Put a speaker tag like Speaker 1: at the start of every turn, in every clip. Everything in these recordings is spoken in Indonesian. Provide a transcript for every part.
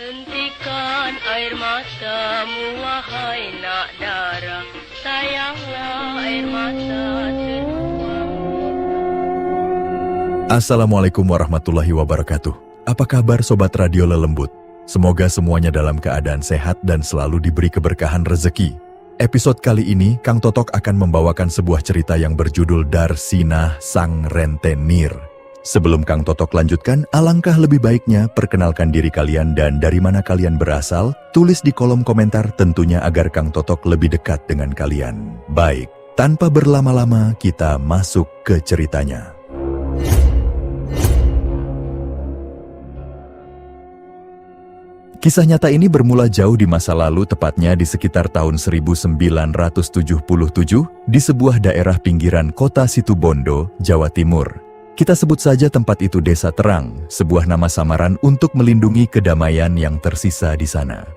Speaker 1: Hentikan air matamu wahai nak dara, sayanglah air mata tertuang.
Speaker 2: Assalamualaikum warahmatullahi wabarakatuh. Apa kabar Sobat Radio Lelembut? Semoga semuanya dalam keadaan sehat dan selalu diberi keberkahan rezeki. Episode kali ini, Kang Totok akan membawakan sebuah cerita yang berjudul Darsinah Sang Rentenir. Sebelum Kang Totok lanjutkan, alangkah lebih baiknya perkenalkan diri kalian dan dari mana kalian berasal, tulis di kolom komentar tentunya agar Kang Totok lebih dekat dengan kalian. Baik, tanpa berlama-lama kita masuk ke ceritanya. Kisah nyata ini bermula jauh di masa lalu, tepatnya di sekitar tahun 1977 di sebuah daerah pinggiran kota Situbondo, Jawa Timur. Kita sebut saja tempat itu Desa Terang, sebuah nama samaran untuk melindungi kedamaian yang tersisa di sana.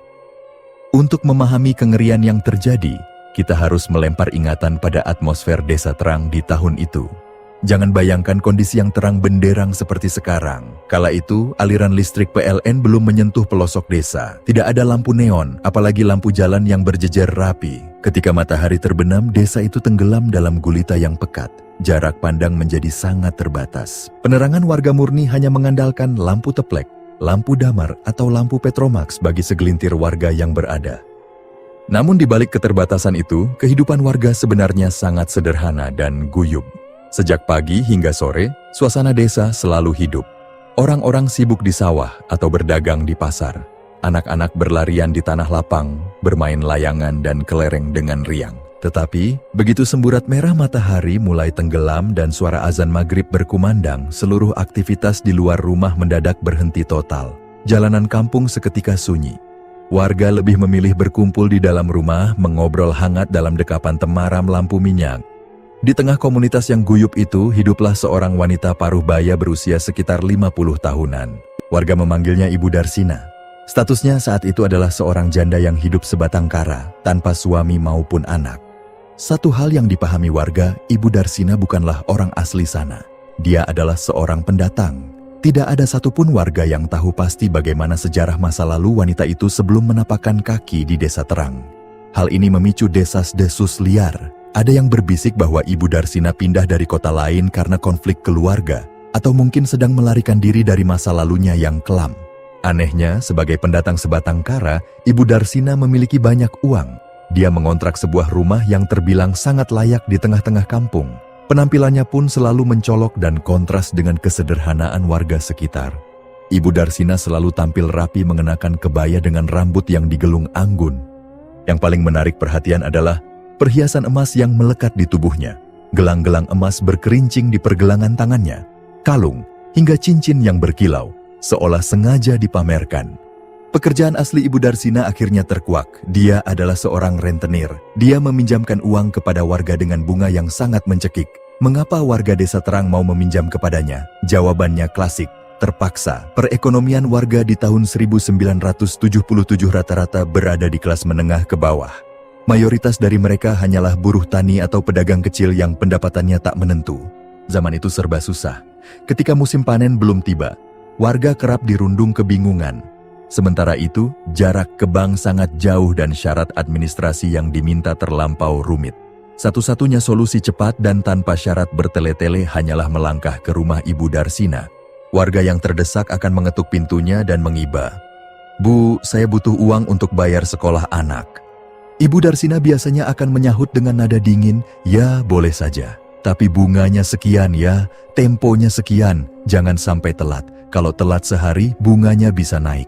Speaker 2: Untuk memahami kengerian yang terjadi, kita harus melempar ingatan pada atmosfer Desa Terang di tahun itu. Jangan bayangkan kondisi yang terang benderang seperti sekarang. Kala itu, aliran listrik PLN belum menyentuh pelosok desa. Tidak ada lampu neon, apalagi lampu jalan yang berjejer rapi. Ketika matahari terbenam, desa itu tenggelam dalam gulita yang pekat. Jarak pandang menjadi sangat terbatas. Penerangan warga murni hanya mengandalkan lampu teplek, lampu damar, atau lampu petromax bagi segelintir warga yang berada. Namun di balik keterbatasan itu, kehidupan warga sebenarnya sangat sederhana dan guyup. Sejak pagi hingga sore, suasana desa selalu hidup. Orang-orang sibuk di sawah atau berdagang di pasar. Anak-anak berlarian di tanah lapang, bermain layangan dan kelereng dengan riang. Tetapi, begitu semburat merah matahari mulai tenggelam dan suara azan maghrib berkumandang, seluruh aktivitas di luar rumah mendadak berhenti total. Jalanan kampung seketika sunyi. Warga lebih memilih berkumpul di dalam rumah, mengobrol hangat dalam dekapan temaram lampu minyak. Di tengah komunitas yang guyup itu, hiduplah seorang wanita paruh baya berusia sekitar 50 tahunan. Warga memanggilnya Ibu Darsinah. Statusnya saat itu adalah seorang janda yang hidup sebatang kara, tanpa suami maupun anak. Satu hal yang dipahami warga, Ibu Darsinah bukanlah orang asli sana. Dia adalah seorang pendatang. Tidak ada satupun warga yang tahu pasti bagaimana sejarah masa lalu wanita itu sebelum menapakkan kaki di Desa Terang. Hal ini memicu desas-desus liar. Ada yang berbisik bahwa Ibu Darsinah pindah dari kota lain karena konflik keluarga, atau mungkin sedang melarikan diri dari masa lalunya yang kelam. Anehnya, sebagai pendatang sebatang kara, Ibu Darsinah memiliki banyak uang. Dia mengontrak sebuah rumah yang terbilang sangat layak di tengah-tengah kampung. Penampilannya pun selalu mencolok dan kontras dengan kesederhanaan warga sekitar. Ibu Darsinah selalu tampil rapi mengenakan kebaya dengan rambut yang digelung anggun. Yang paling menarik perhatian adalah perhiasan emas yang melekat di tubuhnya. Gelang-gelang emas berkerincing di pergelangan tangannya, kalung, hingga cincin yang berkilau, seolah sengaja dipamerkan. Pekerjaan asli Ibu Darsinah akhirnya terkuak. Dia adalah seorang rentenir. Dia meminjamkan uang kepada warga dengan bunga yang sangat mencekik. Mengapa warga Desa Terang mau meminjam kepadanya? Jawabannya klasik, terpaksa. Perekonomian warga di tahun 1977 rata-rata berada di kelas menengah ke bawah. Mayoritas dari mereka hanyalah buruh tani atau pedagang kecil yang pendapatannya tak menentu. Zaman itu serba susah. Ketika musim panen belum tiba, warga kerap dirundung kebingungan. Sementara itu, jarak ke bank sangat jauh dan syarat administrasi yang diminta terlampau rumit. Satu-satunya solusi cepat dan tanpa syarat bertele-tele hanyalah melangkah ke rumah Ibu Darsinah. Warga yang terdesak akan mengetuk pintunya dan mengiba. "Bu, saya butuh uang untuk bayar sekolah anak." Ibu Darsinah biasanya akan menyahut dengan nada dingin, "Ya, boleh saja. Tapi bunganya sekian ya, temponya sekian, jangan sampai telat. Kalau telat sehari, bunganya bisa naik."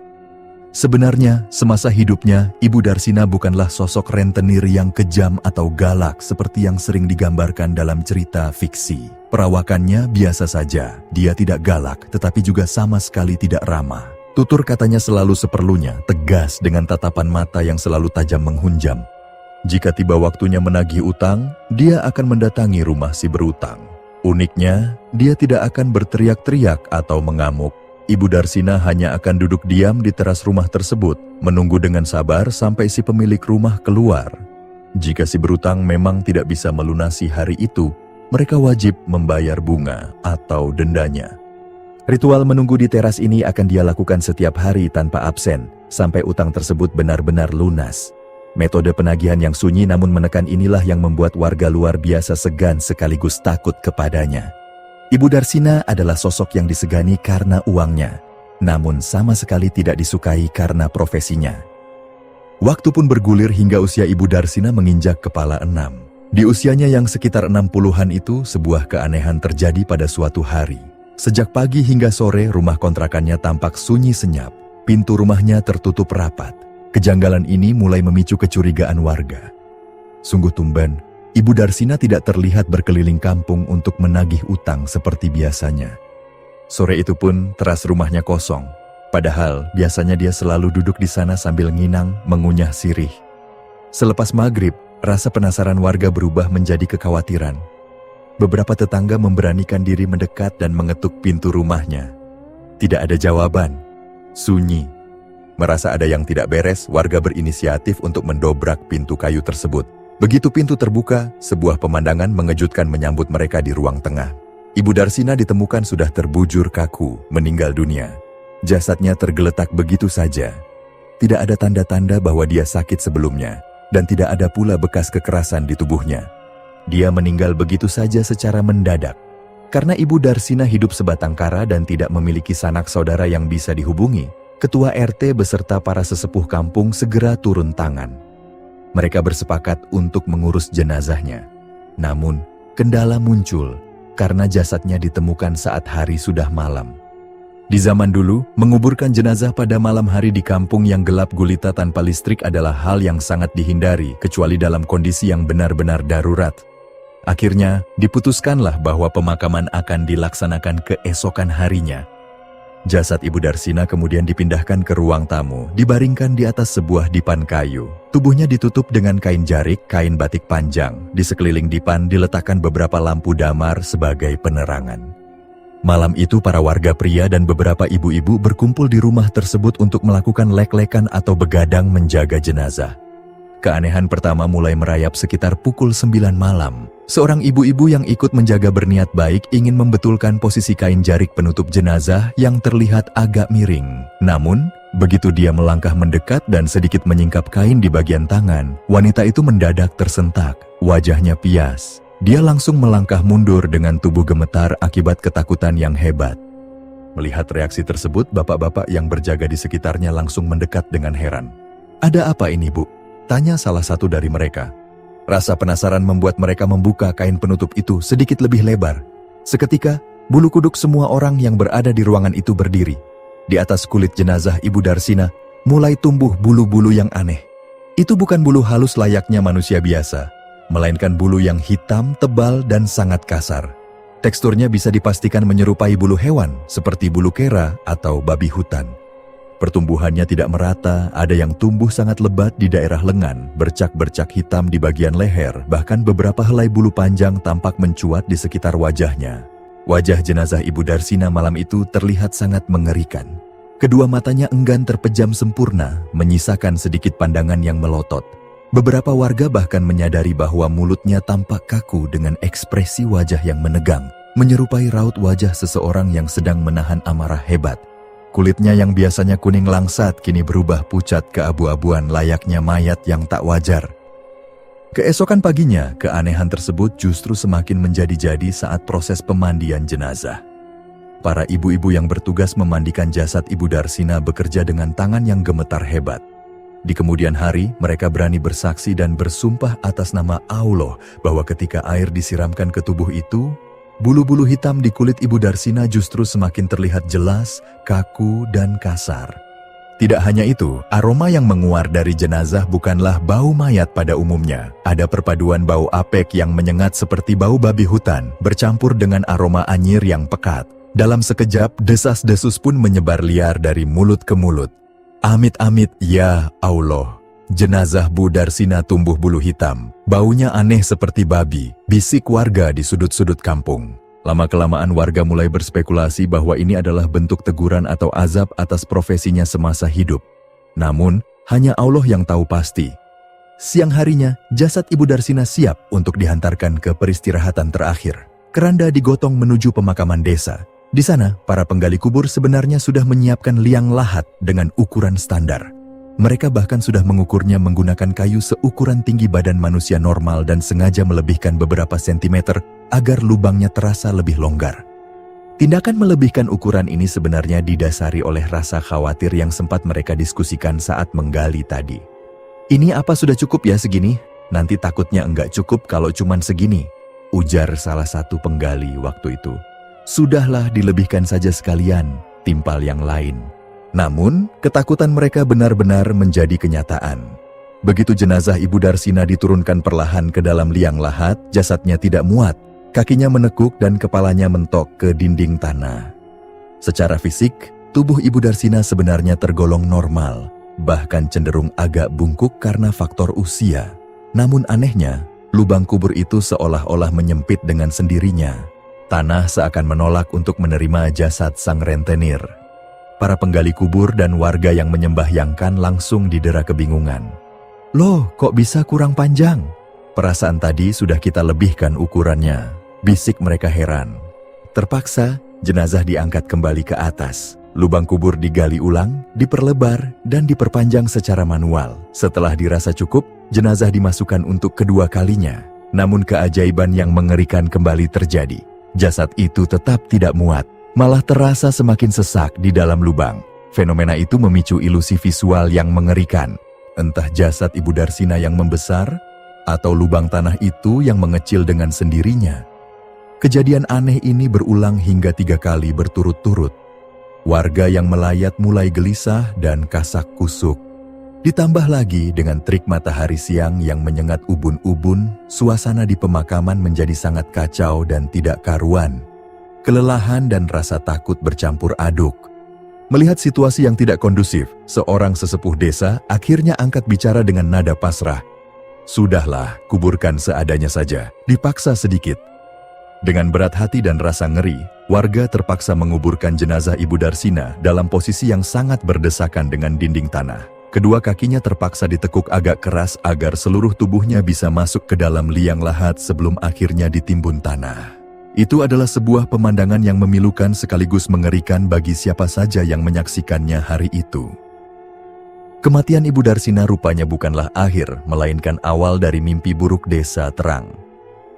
Speaker 2: Sebenarnya, semasa hidupnya, Ibu Darsinah bukanlah sosok rentenir yang kejam atau galak seperti yang sering digambarkan dalam cerita fiksi. Perawakannya biasa saja. Dia tidak galak, tetapi juga sama sekali tidak ramah. Tutur katanya selalu seperlunya, tegas dengan tatapan mata yang selalu tajam menghunjam. Jika tiba waktunya menagih utang, dia akan mendatangi rumah si berutang. Uniknya, dia tidak akan berteriak-teriak atau mengamuk. Ibu Darsinah hanya akan duduk diam di teras rumah tersebut, menunggu dengan sabar sampai si pemilik rumah keluar. Jika si berutang memang tidak bisa melunasi hari itu, mereka wajib membayar bunga atau dendanya. Ritual menunggu di teras ini akan dia lakukan setiap hari tanpa absen, sampai utang tersebut benar-benar lunas. Metode penagihan yang sunyi namun menekan inilah yang membuat warga luar biasa segan sekaligus takut kepadanya. Ibu Darsina adalah sosok yang disegani karena uangnya, namun sama sekali tidak disukai karena profesinya. Waktu pun bergulir hingga usia Ibu Darsina menginjak kepala 6. Di usianya yang sekitar 60-an itu, sebuah keanehan terjadi pada suatu hari. Sejak pagi hingga sore, rumah kontrakannya tampak sunyi senyap. Pintu rumahnya tertutup rapat. Kejanggalan ini mulai memicu kecurigaan warga. Sungguh tumben, Ibu Darsina tidak terlihat berkeliling kampung untuk menagih utang seperti biasanya. Sore itu pun teras rumahnya kosong. Padahal biasanya dia selalu duduk di sana sambil nginang mengunyah sirih. Selepas maghrib, rasa penasaran warga berubah menjadi kekhawatiran. Beberapa tetangga memberanikan diri mendekat dan mengetuk pintu rumahnya. Tidak ada jawaban. Sunyi. Merasa ada yang tidak beres, warga berinisiatif untuk mendobrak pintu kayu tersebut. Begitu pintu terbuka, sebuah pemandangan mengejutkan menyambut mereka di ruang tengah. Ibu Darsina ditemukan sudah terbujur kaku, meninggal dunia. Jasadnya tergeletak begitu saja. Tidak ada tanda-tanda bahwa dia sakit sebelumnya, dan tidak ada pula bekas kekerasan di tubuhnya. Dia meninggal begitu saja secara mendadak. Karena Ibu Darsina hidup sebatang kara dan tidak memiliki sanak saudara yang bisa dihubungi, Ketua RT beserta para sesepuh kampung segera turun tangan. Mereka bersepakat untuk mengurus jenazahnya. Namun, kendala muncul karena jasadnya ditemukan saat hari sudah malam. Di zaman dulu, menguburkan jenazah pada malam hari di kampung yang gelap gulita tanpa listrik adalah hal yang sangat dihindari, kecuali dalam kondisi yang benar-benar darurat. Akhirnya, diputuskanlah bahwa pemakaman akan dilaksanakan keesokan harinya. Jasad Ibu Darsina kemudian dipindahkan ke ruang tamu, dibaringkan di atas sebuah dipan kayu. Tubuhnya ditutup dengan kain jarik, kain batik panjang. Di sekeliling dipan diletakkan beberapa lampu damar sebagai penerangan. Malam itu para warga pria dan beberapa ibu-ibu berkumpul di rumah tersebut untuk melakukan lek-lekan atau begadang menjaga jenazah. Keanehan pertama mulai merayap sekitar pukul 9 malam. Seorang ibu-ibu yang ikut menjaga berniat baik ingin membetulkan posisi kain jarik penutup jenazah yang terlihat agak miring. Namun, begitu dia melangkah mendekat dan sedikit menyingkap kain di bagian tangan, wanita itu mendadak tersentak, wajahnya pias. Dia langsung melangkah mundur dengan tubuh gemetar akibat ketakutan yang hebat. Melihat reaksi tersebut, bapak-bapak yang berjaga di sekitarnya langsung mendekat dengan heran. "Ada apa ini, Bu?" tanya salah satu dari mereka. Rasa penasaran membuat mereka membuka kain penutup itu sedikit lebih lebar. Seketika, bulu kuduk semua orang yang berada di ruangan itu berdiri. Di atas kulit jenazah Ibu Darsina mulai tumbuh bulu-bulu yang aneh. Itu bukan bulu halus layaknya manusia biasa, melainkan bulu yang hitam, tebal, dan sangat kasar. Teksturnya bisa dipastikan menyerupai bulu hewan, seperti bulu kera atau babi hutan. Pertumbuhannya tidak merata, ada yang tumbuh sangat lebat di daerah lengan, bercak-bercak hitam di bagian leher, bahkan beberapa helai bulu panjang tampak mencuat di sekitar wajahnya. Wajah jenazah Ibu Darsina malam itu terlihat sangat mengerikan. Kedua matanya enggan terpejam sempurna, menyisakan sedikit pandangan yang melotot. Beberapa warga bahkan menyadari bahwa mulutnya tampak kaku dengan ekspresi wajah yang menegang, menyerupai raut wajah seseorang yang sedang menahan amarah hebat. Kulitnya yang biasanya kuning langsat kini berubah pucat keabu-abuan layaknya mayat yang tak wajar. Keesokan paginya, keanehan tersebut justru semakin menjadi-jadi saat proses pemandian jenazah. Para ibu-ibu yang bertugas memandikan jasad Ibu Darsina bekerja dengan tangan yang gemetar hebat. Di kemudian hari, mereka berani bersaksi dan bersumpah atas nama Allah bahwa ketika air disiramkan ke tubuh itu, bulu-bulu hitam di kulit Ibu Darsina justru semakin terlihat jelas, kaku, dan kasar. Tidak hanya itu, aroma yang menguar dari jenazah bukanlah bau mayat pada umumnya. Ada perpaduan bau apek yang menyengat seperti bau babi hutan, bercampur dengan aroma anyir yang pekat. Dalam sekejap, desas-desus pun menyebar liar dari mulut ke mulut. Amit-amit, ya Allah. Jenazah Bu Darsina tumbuh bulu hitam, baunya aneh seperti babi, bisik warga di sudut-sudut kampung. Lama-kelamaan warga mulai berspekulasi bahwa ini adalah bentuk teguran atau azab atas profesinya semasa hidup. Namun, hanya Allah yang tahu pasti. Siang harinya, jasad Ibu Darsina siap untuk dihantarkan ke peristirahatan terakhir. Keranda digotong menuju pemakaman desa. Di sana, para penggali kubur sebenarnya sudah menyiapkan liang lahat dengan ukuran standar. Mereka bahkan sudah mengukurnya menggunakan kayu seukuran tinggi badan manusia normal dan sengaja melebihkan beberapa sentimeter agar lubangnya terasa lebih longgar. Tindakan melebihkan ukuran ini sebenarnya didasari oleh rasa khawatir yang sempat mereka diskusikan saat menggali tadi. "Ini apa sudah cukup ya segini? Nanti takutnya enggak cukup kalau cuman segini," ujar salah satu penggali waktu itu. "Sudahlah, dilebihkan saja sekalian," timpal yang lain. Namun, ketakutan mereka benar-benar menjadi kenyataan. Begitu jenazah Ibu Darsina diturunkan perlahan ke dalam liang lahat, jasadnya tidak muat, kakinya menekuk dan kepalanya mentok ke dinding tanah. Secara fisik, tubuh Ibu Darsina sebenarnya tergolong normal, bahkan cenderung agak bungkuk karena faktor usia. Namun anehnya, lubang kubur itu seolah-olah menyempit dengan sendirinya. Tanah seakan menolak untuk menerima jasad sang rentenir. Para penggali kubur dan warga yang menyembahyangkan langsung didera kebingungan. "Loh, kok bisa kurang panjang? Perasaan tadi sudah kita lebihkan ukurannya," bisik mereka heran. Terpaksa, jenazah diangkat kembali ke atas. Lubang kubur digali ulang, diperlebar, dan diperpanjang secara manual. Setelah dirasa cukup, jenazah dimasukkan untuk kedua kalinya. Namun keajaiban yang mengerikan kembali terjadi. Jasad itu tetap tidak muat. Malah terasa semakin sesak di dalam lubang. Fenomena itu memicu ilusi visual yang mengerikan. Entah jasad Ibu Darsina yang membesar, atau lubang tanah itu yang mengecil dengan sendirinya. Kejadian aneh ini berulang hingga 3 kali berturut-turut. Warga yang melayat mulai gelisah dan kasak kusuk. Ditambah lagi dengan trik matahari siang yang menyengat ubun-ubun, suasana di pemakaman menjadi sangat kacau dan tidak karuan. Kelelahan dan rasa takut bercampur aduk. Melihat situasi yang tidak kondusif, seorang sesepuh desa akhirnya angkat bicara dengan nada pasrah. "Sudahlah, kuburkan seadanya saja, dipaksa sedikit." Dengan berat hati dan rasa ngeri, warga terpaksa menguburkan jenazah Ibu Darsina dalam posisi yang sangat berdesakan dengan dinding tanah. Kedua kakinya terpaksa ditekuk agak keras agar seluruh tubuhnya bisa masuk ke dalam liang lahat sebelum akhirnya ditimbun tanah. Itu adalah sebuah pemandangan yang memilukan sekaligus mengerikan bagi siapa saja yang menyaksikannya hari itu. Kematian Ibu Darsina rupanya bukanlah akhir, melainkan awal dari mimpi buruk desa terang.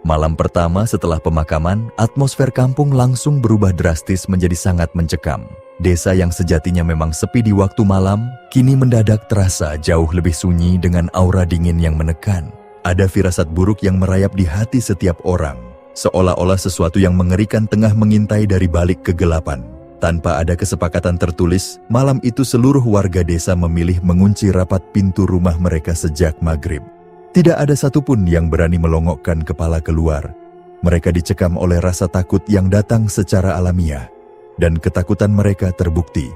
Speaker 2: Malam pertama setelah pemakaman, atmosfer kampung langsung berubah drastis menjadi sangat mencekam. Desa yang sejatinya memang sepi di waktu malam, kini mendadak terasa jauh lebih sunyi dengan aura dingin yang menekan. Ada firasat buruk yang merayap di hati setiap orang. Seolah-olah sesuatu yang mengerikan tengah mengintai dari balik kegelapan. Tanpa ada kesepakatan tertulis, malam itu seluruh warga desa memilih mengunci rapat pintu rumah mereka sejak maghrib. Tidak ada satupun yang berani melongokkan kepala keluar. Mereka dicekam oleh rasa takut yang datang secara alamiah. Dan ketakutan mereka terbukti.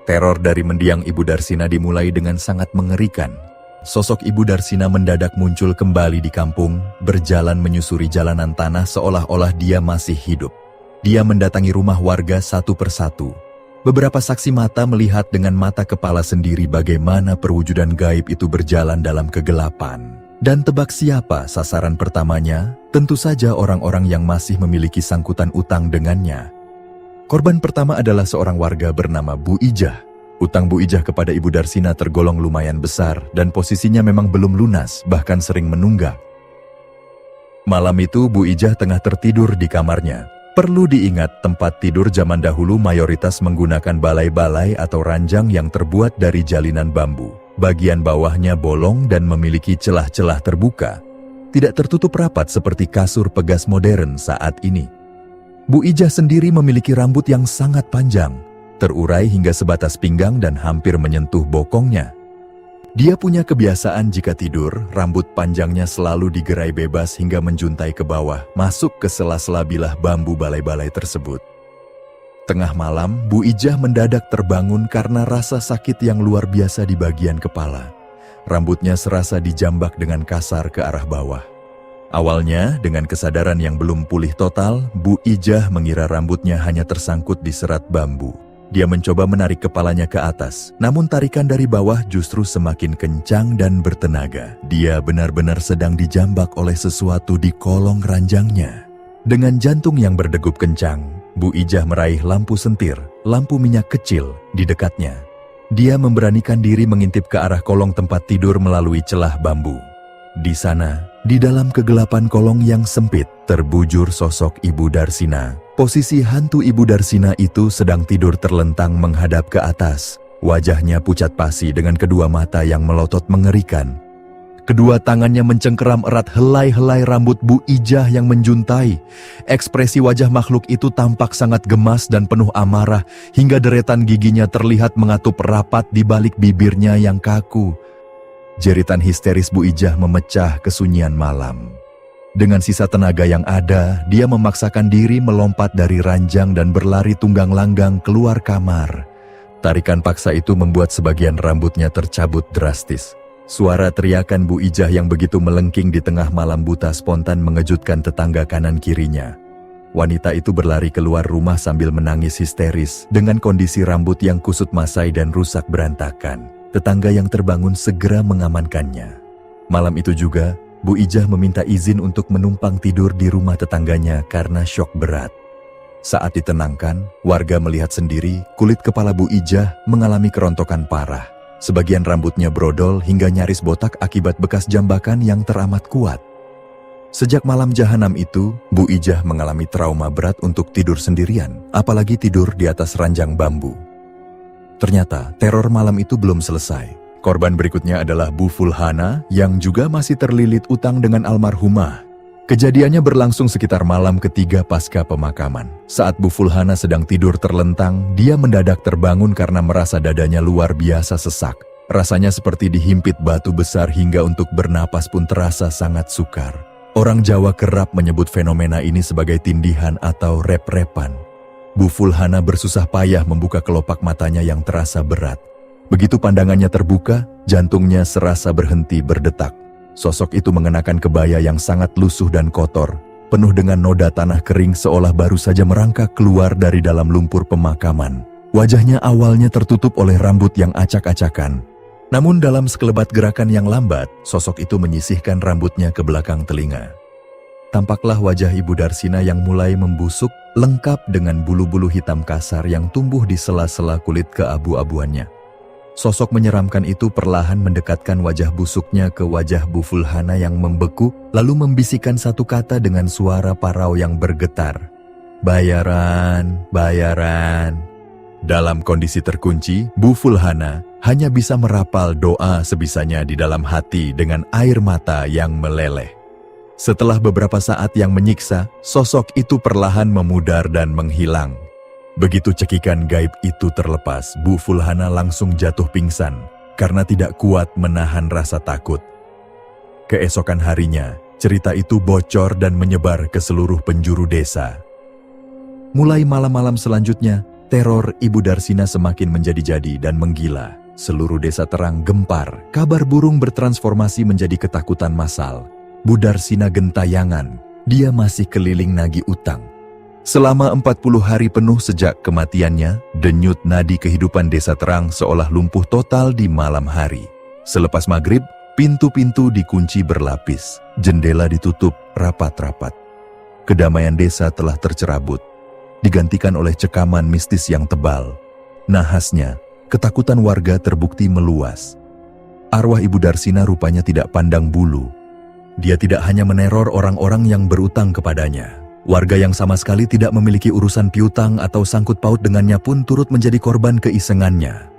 Speaker 2: Teror dari mendiang Ibu Darsina dimulai dengan sangat mengerikan. Sosok Ibu Darsina mendadak muncul kembali di kampung, berjalan menyusuri jalanan tanah seolah-olah dia masih hidup. Dia mendatangi rumah warga satu persatu. Beberapa saksi mata melihat dengan mata kepala sendiri bagaimana perwujudan gaib itu berjalan dalam kegelapan. Dan tebak siapa sasaran pertamanya? Tentu saja orang-orang yang masih memiliki sangkutan utang dengannya. Korban pertama adalah seorang warga bernama Bu Ijah. Utang Bu Ijah kepada Ibu Darsina tergolong lumayan besar dan posisinya memang belum lunas, bahkan sering menunggak. Malam itu Bu Ijah tengah tertidur di kamarnya. Perlu diingat, tempat tidur zaman dahulu mayoritas menggunakan balai-balai atau ranjang yang terbuat dari jalinan bambu. Bagian bawahnya bolong dan memiliki celah-celah terbuka. Tidak tertutup rapat seperti kasur pegas modern saat ini. Bu Ijah sendiri memiliki rambut yang sangat panjang, terurai hingga sebatas pinggang dan hampir menyentuh bokongnya. Dia punya kebiasaan jika tidur, rambut panjangnya selalu digerai bebas hingga menjuntai ke bawah, masuk ke sela-sela bilah bambu balai-balai tersebut. Tengah malam, Bu Ijah mendadak terbangun karena rasa sakit yang luar biasa di bagian kepala. Rambutnya serasa dijambak dengan kasar ke arah bawah. Awalnya, dengan kesadaran yang belum pulih total, Bu Ijah mengira rambutnya hanya tersangkut di serat bambu. Dia mencoba menarik kepalanya ke atas, namun tarikan dari bawah justru semakin kencang dan bertenaga. Dia benar-benar sedang dijambak oleh sesuatu di kolong ranjangnya. Dengan jantung yang berdegup kencang, Bu Ijah meraih lampu sentir, lampu minyak kecil di dekatnya. Dia memberanikan diri mengintip ke arah kolong tempat tidur melalui celah bambu. Di sana, di dalam kegelapan kolong yang sempit, terbujur sosok Ibu Darsina. Posisi hantu Ibu Darsina itu sedang tidur terlentang menghadap ke atas. Wajahnya pucat pasi dengan kedua mata yang melotot mengerikan. Kedua tangannya mencengkeram erat helai-helai rambut Bu Ijah yang menjuntai. Ekspresi wajah makhluk itu tampak sangat gemas dan penuh amarah, hingga deretan giginya terlihat mengatup rapat di balik bibirnya yang kaku. Jeritan histeris Bu Ijah memecah kesunyian malam. Dengan sisa tenaga yang ada, dia memaksakan diri melompat dari ranjang dan berlari tunggang langgang keluar kamar. Tarikan paksa itu membuat sebagian rambutnya tercabut drastis. Suara teriakan Bu Ijah yang begitu melengking di tengah malam buta spontan mengejutkan tetangga kanan kirinya. Wanita itu berlari keluar rumah sambil menangis histeris dengan kondisi rambut yang kusut masai dan rusak berantakan. Tetangga yang terbangun segera mengamankannya. Malam itu juga, Bu Ijah meminta izin untuk menumpang tidur di rumah tetangganya karena syok berat. Saat ditenangkan, warga melihat sendiri kulit kepala Bu Ijah mengalami kerontokan parah. Sebagian rambutnya brodol hingga nyaris botak akibat bekas jambakan yang teramat kuat. Sejak malam jahanam itu, Bu Ijah mengalami trauma berat untuk tidur sendirian, apalagi tidur di atas ranjang bambu. Ternyata, teror malam itu belum selesai. Korban berikutnya adalah Bu Fulhana yang juga masih terlilit utang dengan almarhumah. Kejadiannya berlangsung sekitar malam ketiga pasca pemakaman. Saat Bu Fulhana sedang tidur terlentang, dia mendadak terbangun karena merasa dadanya luar biasa sesak. Rasanya seperti dihimpit batu besar hingga untuk bernapas pun terasa sangat sukar. Orang Jawa kerap menyebut fenomena ini sebagai tindihan atau rep-repan. Bu Fulhana bersusah payah membuka kelopak matanya yang terasa berat. Begitu pandangannya terbuka, jantungnya serasa berhenti berdetak. Sosok itu mengenakan kebaya yang sangat lusuh dan kotor, penuh dengan noda tanah kering seolah baru saja merangkak keluar dari dalam lumpur pemakaman. Wajahnya awalnya tertutup oleh rambut yang acak-acakan. Namun dalam sekelebat gerakan yang lambat, sosok itu menyisihkan rambutnya ke belakang telinga. Tampaklah wajah Ibu Darsina yang mulai membusuk, lengkap dengan bulu-bulu hitam kasar yang tumbuh di sela-sela kulit keabu-abuannya. Sosok menyeramkan itu perlahan mendekatkan wajah busuknya ke wajah Bu Fulhana yang membeku, lalu membisikkan satu kata dengan suara parau yang bergetar. "Bayaran, bayaran." Dalam kondisi terkunci, Bu Fulhana hanya bisa merapal doa sebisanya di dalam hati dengan air mata yang meleleh. Setelah beberapa saat yang menyiksa, sosok itu perlahan memudar dan menghilang. Begitu cekikan gaib itu terlepas, Bu Fulhana langsung jatuh pingsan karena tidak kuat menahan rasa takut. Keesokan harinya, cerita itu bocor dan menyebar ke seluruh penjuru desa. Mulai malam-malam selanjutnya, teror Ibu Darsina semakin menjadi-jadi dan menggila. Seluruh desa terang gempar, kabar burung bertransformasi menjadi ketakutan massal. Bu Darsina gentayangan, dia masih keliling nagih utang. Selama 40 hari penuh sejak kematiannya, denyut nadi kehidupan desa terang seolah lumpuh total di malam hari. Selepas maghrib, pintu-pintu dikunci berlapis, jendela ditutup rapat-rapat. Kedamaian desa telah tercerabut, digantikan oleh cekaman mistis yang tebal. Nahasnya, ketakutan warga terbukti meluas. Arwah Ibu Darsina rupanya tidak pandang bulu. Dia tidak hanya meneror orang-orang yang berutang kepadanya. Warga yang sama sekali tidak memiliki urusan piutang atau sangkut paut dengannya pun turut menjadi korban keisengannya.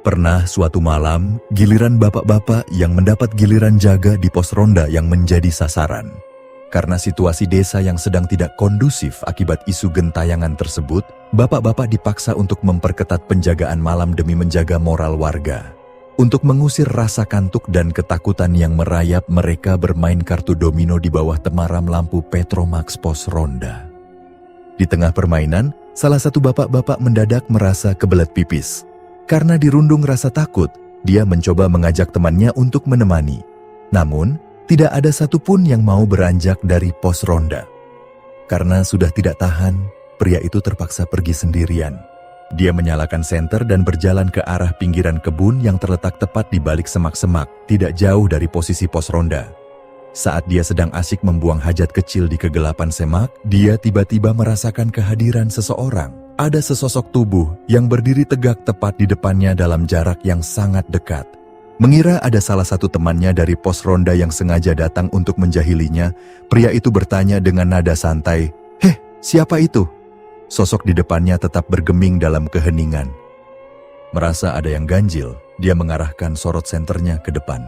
Speaker 2: Pernah suatu malam, giliran bapak-bapak yang mendapat giliran jaga di pos ronda yang menjadi sasaran. Karena situasi desa yang sedang tidak kondusif akibat isu gentayangan tersebut, bapak-bapak dipaksa untuk memperketat penjagaan malam demi menjaga moral warga. Untuk mengusir rasa kantuk dan ketakutan yang merayap, mereka bermain kartu domino di bawah temaram lampu Petromax pos ronda. Di tengah permainan, salah satu bapak-bapak mendadak merasa kebelet pipis. Karena dirundung rasa takut, dia mencoba mengajak temannya untuk menemani. Namun, tidak ada satupun yang mau beranjak dari pos ronda. Karena sudah tidak tahan, pria itu terpaksa pergi sendirian. Dia menyalakan senter dan berjalan ke arah pinggiran kebun yang terletak tepat di balik semak-semak, tidak jauh dari posisi pos ronda. Saat dia sedang asik membuang hajat kecil di kegelapan semak, dia tiba-tiba merasakan kehadiran seseorang. Ada sesosok tubuh yang berdiri tegak tepat di depannya dalam jarak yang sangat dekat. Mengira ada salah satu temannya dari pos ronda yang sengaja datang untuk menjahilinya, pria itu bertanya dengan nada santai, "Heh, siapa itu?" Sosok di depannya tetap bergeming dalam keheningan. Merasa ada yang ganjil, dia mengarahkan sorot senternya ke depan.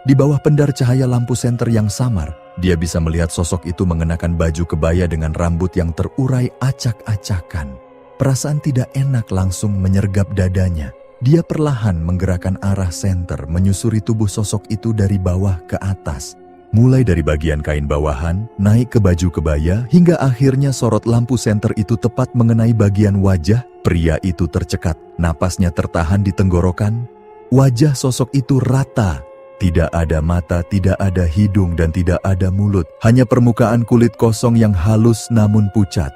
Speaker 2: Di bawah pendar cahaya lampu senter yang samar, dia bisa melihat sosok itu mengenakan baju kebaya dengan rambut yang terurai acak-acakan. Perasaan tidak enak langsung menyergap dadanya. Dia perlahan menggerakkan arah senter menyusuri tubuh sosok itu dari bawah ke atas. Mulai dari bagian kain bawahan, naik ke baju kebaya, hingga akhirnya sorot lampu senter itu tepat mengenai bagian wajah. Pria itu tercekat, napasnya tertahan di tenggorokan. Wajah sosok itu rata. Tidak ada mata, tidak ada hidung, dan tidak ada mulut. Hanya permukaan kulit kosong yang halus namun pucat.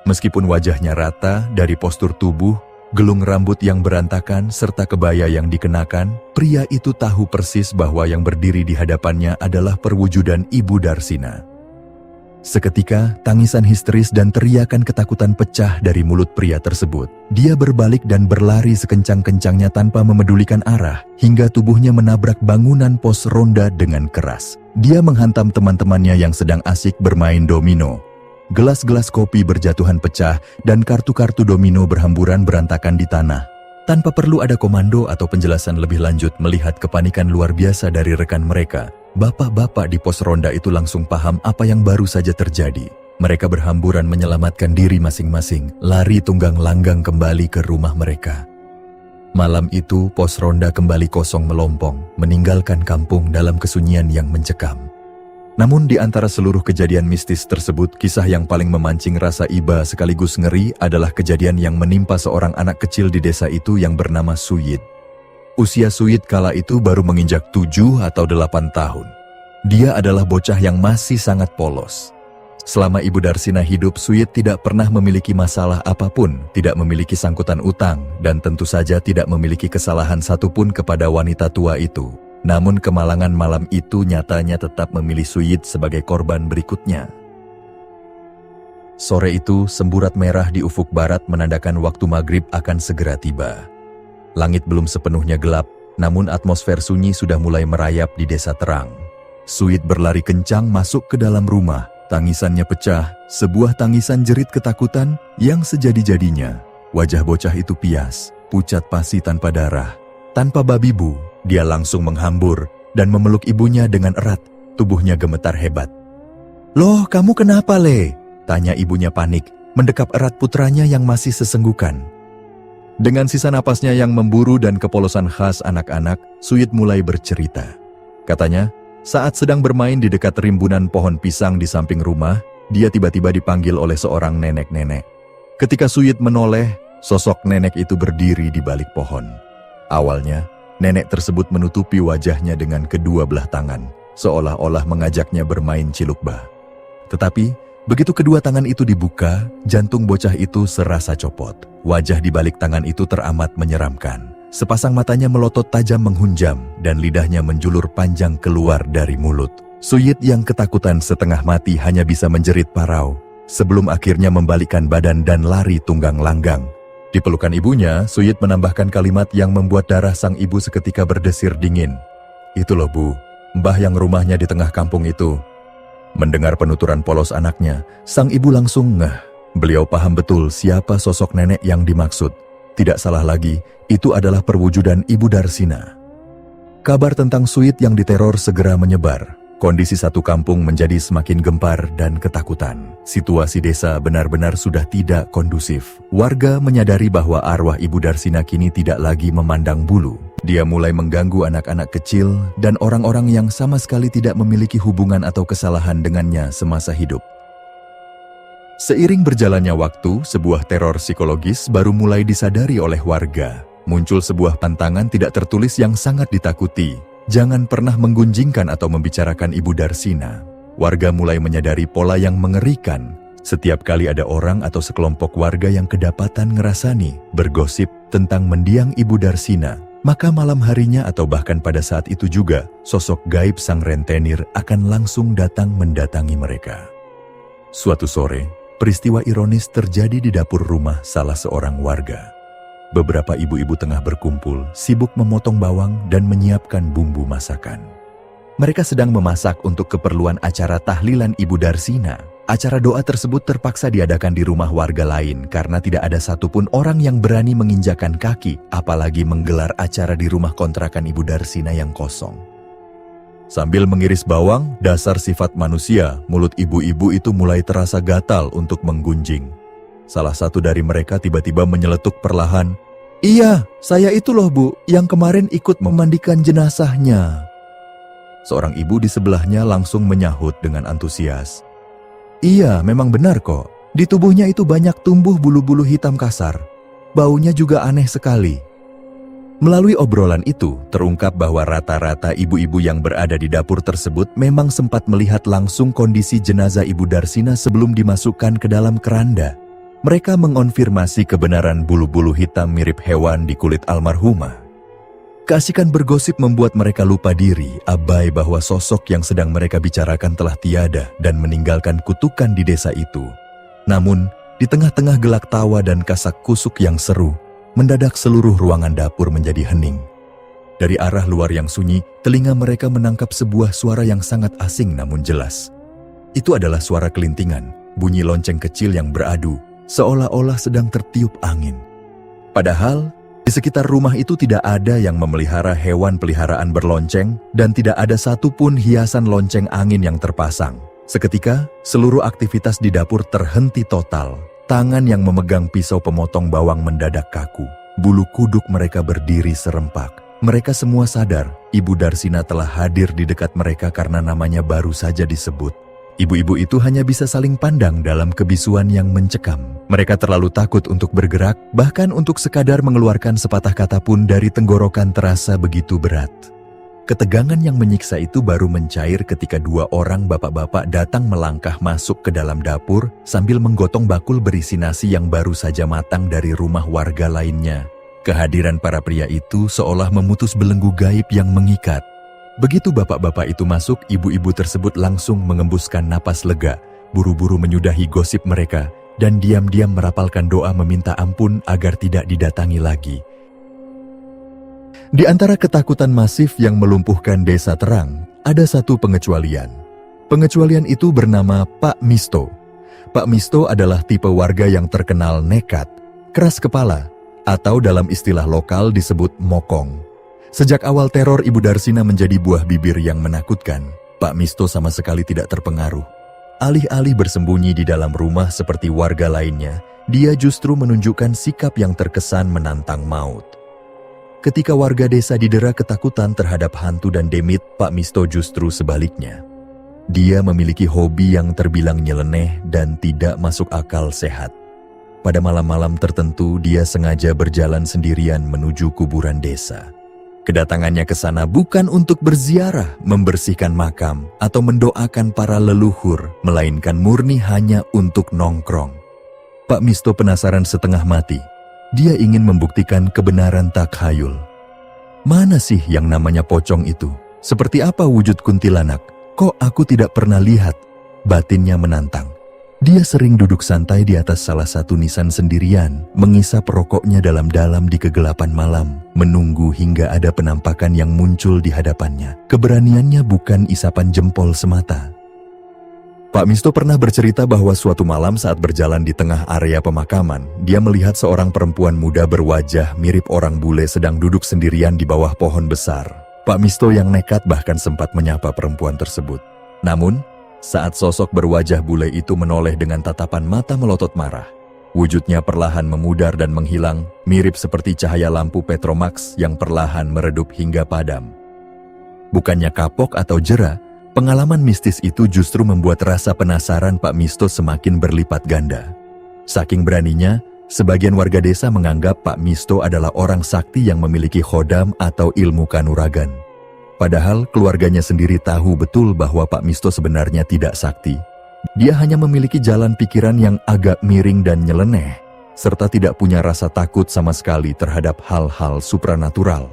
Speaker 2: Meskipun wajahnya rata, dari postur tubuh, gelung rambut yang berantakan, serta kebaya yang dikenakan, pria itu tahu persis bahwa yang berdiri di hadapannya adalah perwujudan Ibu Darsina. Seketika, tangisan histeris dan teriakan ketakutan pecah dari mulut pria tersebut. Dia berbalik dan berlari sekencang-kencangnya tanpa memedulikan arah, hingga tubuhnya menabrak bangunan pos ronda dengan keras. Dia menghantam teman-temannya yang sedang asik bermain domino. Gelas-gelas kopi berjatuhan pecah dan kartu-kartu domino berhamburan berantakan di tanah. Tanpa perlu ada komando atau penjelasan lebih lanjut melihat kepanikan luar biasa dari rekan mereka, bapak-bapak di pos ronda itu langsung paham apa yang baru saja terjadi. Mereka berhamburan menyelamatkan diri masing-masing, lari tunggang langgang kembali ke rumah mereka. Malam itu, pos ronda kembali kosong melompong, meninggalkan kampung dalam kesunyian yang mencekam. Namun di antara seluruh kejadian mistis tersebut, kisah yang paling memancing rasa iba sekaligus ngeri adalah kejadian yang menimpa seorang anak kecil di desa itu yang bernama Suyid. Usia Suyid kala itu baru menginjak 7 atau 8 tahun. Dia adalah bocah yang masih sangat polos. Selama Ibu Darsina hidup, Suyid tidak pernah memiliki masalah apapun, tidak memiliki sangkutan utang, dan tentu saja tidak memiliki kesalahan satupun kepada wanita tua itu. Namun kemalangan malam itu nyatanya tetap memilih Suyid sebagai korban berikutnya. Sore itu, semburat merah di ufuk barat menandakan waktu maghrib akan segera tiba. Langit belum sepenuhnya gelap, namun atmosfer sunyi sudah mulai merayap di desa terang. Suyid berlari kencang masuk ke dalam rumah. Tangisannya pecah, sebuah tangisan jerit ketakutan yang sejadi-jadinya. Wajah bocah itu pias, pucat pasi tanpa darah. Tanpa babi bu, dia langsung menghambur dan memeluk ibunya dengan erat. Tubuhnya gemetar hebat. "Loh, kamu kenapa, Le?" tanya ibunya panik, mendekap erat putranya yang masih sesenggukan. Dengan sisa napasnya yang memburu dan kepolosan khas anak-anak, Suyid mulai bercerita. Katanya, saat sedang bermain di dekat rimbunan pohon pisang di samping rumah, dia tiba-tiba dipanggil oleh seorang nenek-nenek. Ketika Suyid menoleh, sosok nenek itu berdiri di balik pohon. Awalnya, nenek tersebut menutupi wajahnya dengan kedua belah tangan, seolah-olah mengajaknya bermain cilukbah. Tetapi, begitu kedua tangan itu dibuka, jantung bocah itu serasa copot. Wajah di balik tangan itu teramat menyeramkan. Sepasang matanya melotot tajam menghunjam, dan lidahnya menjulur panjang keluar dari mulut. Suyid yang ketakutan setengah mati hanya bisa menjerit parau, sebelum akhirnya membalikkan badan dan lari tunggang langgang. Di pelukan ibunya, Suyid menambahkan kalimat yang membuat darah sang ibu seketika berdesir dingin. "Itu loh bu, mbah yang rumahnya di tengah kampung itu." Mendengar penuturan polos anaknya, sang ibu langsung ngeh. Beliau paham betul siapa sosok nenek yang dimaksud. Tidak salah lagi, itu adalah perwujudan Ibu Darsina. Kabar tentang Suyid yang diteror segera menyebar. Kondisi satu kampung menjadi semakin gempar dan ketakutan. Situasi desa benar-benar sudah tidak kondusif. Warga menyadari bahwa arwah Ibu Darsina kini tidak lagi memandang bulu. Dia mulai mengganggu anak-anak kecil dan orang-orang yang sama sekali tidak memiliki hubungan atau kesalahan dengannya semasa hidup. Seiring berjalannya waktu, sebuah teror psikologis baru mulai disadari oleh warga. Muncul sebuah pantangan tidak tertulis yang sangat ditakuti. Jangan pernah menggunjingkan atau membicarakan Ibu Darsina. Warga mulai menyadari pola yang mengerikan. Setiap kali ada orang atau sekelompok warga yang kedapatan ngerasani, bergosip tentang mendiang Ibu Darsina, maka malam harinya atau bahkan pada saat itu juga, sosok gaib sang rentenir akan langsung datang mendatangi mereka. Suatu sore, peristiwa ironis terjadi di dapur rumah salah seorang warga. Beberapa ibu-ibu tengah berkumpul, sibuk memotong bawang dan menyiapkan bumbu masakan. Mereka sedang memasak untuk keperluan acara tahlilan Ibu Darsina. Acara doa tersebut terpaksa diadakan di rumah warga lain karena tidak ada satupun orang yang berani menginjakan kaki, apalagi menggelar acara di rumah kontrakan Ibu Darsina yang kosong. Sambil mengiris bawang, dasar sifat manusia, mulut ibu-ibu itu mulai terasa gatal untuk menggunjing. Salah satu dari mereka tiba-tiba menyeletuk perlahan, "Iya, saya itu loh Bu, yang kemarin ikut memandikan jenazahnya." Seorang ibu di sebelahnya langsung menyahut dengan antusias, "Iya, memang benar kok. Di tubuhnya itu banyak tumbuh bulu-bulu hitam kasar. Baunya juga aneh sekali." Melalui obrolan itu, terungkap bahwa rata-rata ibu-ibu yang berada di dapur tersebut memang sempat melihat langsung kondisi jenazah Ibu Darsina sebelum dimasukkan ke dalam keranda. Mereka mengonfirmasi kebenaran bulu-bulu hitam mirip hewan di kulit almarhumah. Keasikan bergosip membuat mereka lupa diri, abai bahwa sosok yang sedang mereka bicarakan telah tiada dan meninggalkan kutukan di desa itu. Namun, di tengah-tengah gelak tawa dan kasak kusuk yang seru, mendadak seluruh ruangan dapur menjadi hening. Dari arah luar yang sunyi, telinga mereka menangkap sebuah suara yang sangat asing namun jelas. Itu adalah suara kelintingan, bunyi lonceng kecil yang beradu, seolah-olah sedang tertiup angin. Padahal, di sekitar rumah itu tidak ada yang memelihara hewan peliharaan berlonceng dan tidak ada satupun hiasan lonceng angin yang terpasang. Seketika, seluruh aktivitas di dapur terhenti total. Tangan yang memegang pisau pemotong bawang mendadak kaku. Bulu kuduk mereka berdiri serempak. Mereka semua sadar, Ibu Darsina telah hadir di dekat mereka karena namanya baru saja disebut. Ibu-ibu itu hanya bisa saling pandang dalam kebisuan yang mencekam. Mereka terlalu takut untuk bergerak, bahkan untuk sekadar mengeluarkan sepatah kata pun dari tenggorokan terasa begitu berat. Ketegangan yang menyiksa itu baru mencair ketika dua orang bapak-bapak datang melangkah masuk ke dalam dapur sambil menggotong bakul berisi nasi yang baru saja matang dari rumah warga lainnya. Kehadiran para pria itu seolah memutus belenggu gaib yang mengikat. Begitu bapak-bapak itu masuk, ibu-ibu tersebut langsung mengembuskan napas lega, buru-buru menyudahi gosip mereka, dan diam-diam merapalkan doa meminta ampun agar tidak didatangi lagi. Di antara ketakutan masif yang melumpuhkan desa terang, ada satu pengecualian. Pengecualian itu bernama Pak Misto. Pak Misto adalah tipe warga yang terkenal nekat, keras kepala, atau dalam istilah lokal disebut mokong. Sejak awal teror Ibu Darsina menjadi buah bibir yang menakutkan, Pak Misto sama sekali tidak terpengaruh. Alih-alih bersembunyi di dalam rumah seperti warga lainnya, dia justru menunjukkan sikap yang terkesan menantang maut. Ketika warga desa didera ketakutan terhadap hantu dan demit, Pak Misto justru sebaliknya. Dia memiliki hobi yang terbilang nyeleneh dan tidak masuk akal sehat. Pada malam-malam tertentu, dia sengaja berjalan sendirian menuju kuburan desa. Kedatangannya ke sana bukan untuk berziarah, membersihkan makam, atau mendoakan para leluhur, melainkan murni hanya untuk nongkrong. Pak Misto penasaran setengah mati. Dia ingin membuktikan kebenaran takhayul. Mana sih yang namanya pocong itu? Seperti apa wujud kuntilanak? Kok aku tidak pernah lihat? Batinnya menantang. Dia sering duduk santai di atas salah satu nisan sendirian, mengisap rokoknya dalam-dalam di kegelapan malam, menunggu hingga ada penampakan yang muncul di hadapannya. Keberaniannya bukan isapan jempol semata. Pak Misto pernah bercerita bahwa suatu malam saat berjalan di tengah area pemakaman, dia melihat seorang perempuan muda berwajah mirip orang bule sedang duduk sendirian di bawah pohon besar. Pak Misto yang nekat bahkan sempat menyapa perempuan tersebut. Namun, saat sosok berwajah bule itu menoleh dengan tatapan mata melotot marah, wujudnya perlahan memudar dan menghilang, mirip seperti cahaya lampu Petromax yang perlahan meredup hingga padam. Bukannya kapok atau jera, pengalaman mistis itu justru membuat rasa penasaran Pak Misto semakin berlipat ganda. Saking beraninya, sebagian warga desa menganggap Pak Misto adalah orang sakti yang memiliki khodam atau ilmu kanuragan. Padahal keluarganya sendiri tahu betul bahwa Pak Misto sebenarnya tidak sakti. Dia hanya memiliki jalan pikiran yang agak miring dan nyeleneh, serta tidak punya rasa takut sama sekali terhadap hal-hal supranatural.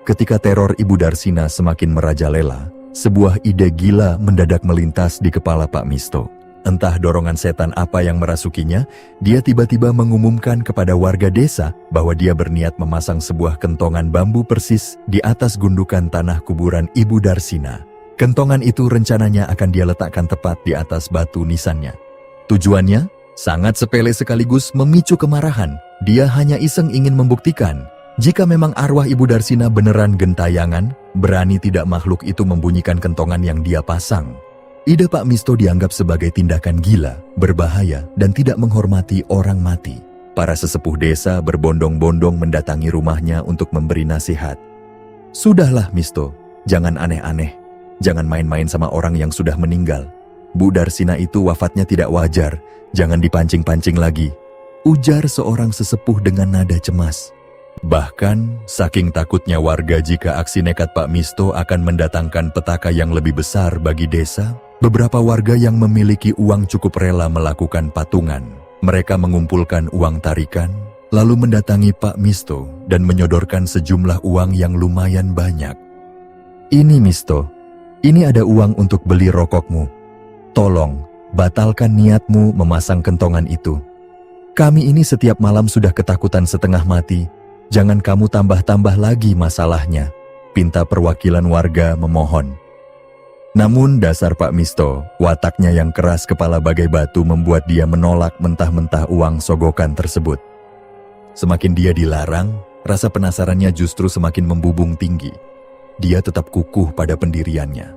Speaker 2: Ketika teror Ibu Darsina semakin merajalela, sebuah ide gila mendadak melintas di kepala Pak Misto. Entah dorongan setan apa yang merasukinya, dia tiba-tiba mengumumkan kepada warga desa bahwa dia berniat memasang sebuah kentongan bambu persis di atas gundukan tanah kuburan Ibu Darsina. Kentongan itu rencananya akan dia letakkan tepat di atas batu nisannya. Tujuannya sangat sepele sekaligus memicu kemarahan. Dia hanya iseng ingin membuktikan jika memang arwah Ibu Darsina beneran gentayangan, berani tidak makhluk itu membunyikan kentongan yang dia pasang. Ide Pak Misto dianggap sebagai tindakan gila, berbahaya, dan tidak menghormati orang mati. Para sesepuh desa berbondong-bondong mendatangi rumahnya untuk memberi nasihat. "Sudahlah Misto, jangan aneh-aneh. Jangan main-main sama orang yang sudah meninggal. Bu Darsina itu wafatnya tidak wajar, jangan dipancing-pancing lagi," ujar seorang sesepuh dengan nada cemas. Bahkan, saking takutnya warga jika aksi nekat Pak Misto akan mendatangkan petaka yang lebih besar bagi desa, beberapa warga yang memiliki uang cukup rela melakukan patungan. Mereka mengumpulkan uang tarikan, lalu mendatangi Pak Misto dan menyodorkan sejumlah uang yang lumayan banyak. "Ini Misto, ini ada uang untuk beli rokokmu. Tolong, batalkan niatmu memasang kentongan itu. Kami ini setiap malam sudah ketakutan setengah mati. Jangan kamu tambah-tambah lagi masalahnya," pinta perwakilan warga memohon. Namun dasar Pak Misto, wataknya yang keras kepala bagai batu membuat dia menolak mentah-mentah uang sogokan tersebut. Semakin dia dilarang, rasa penasarannya justru semakin membubung tinggi. Dia tetap kukuh pada pendiriannya.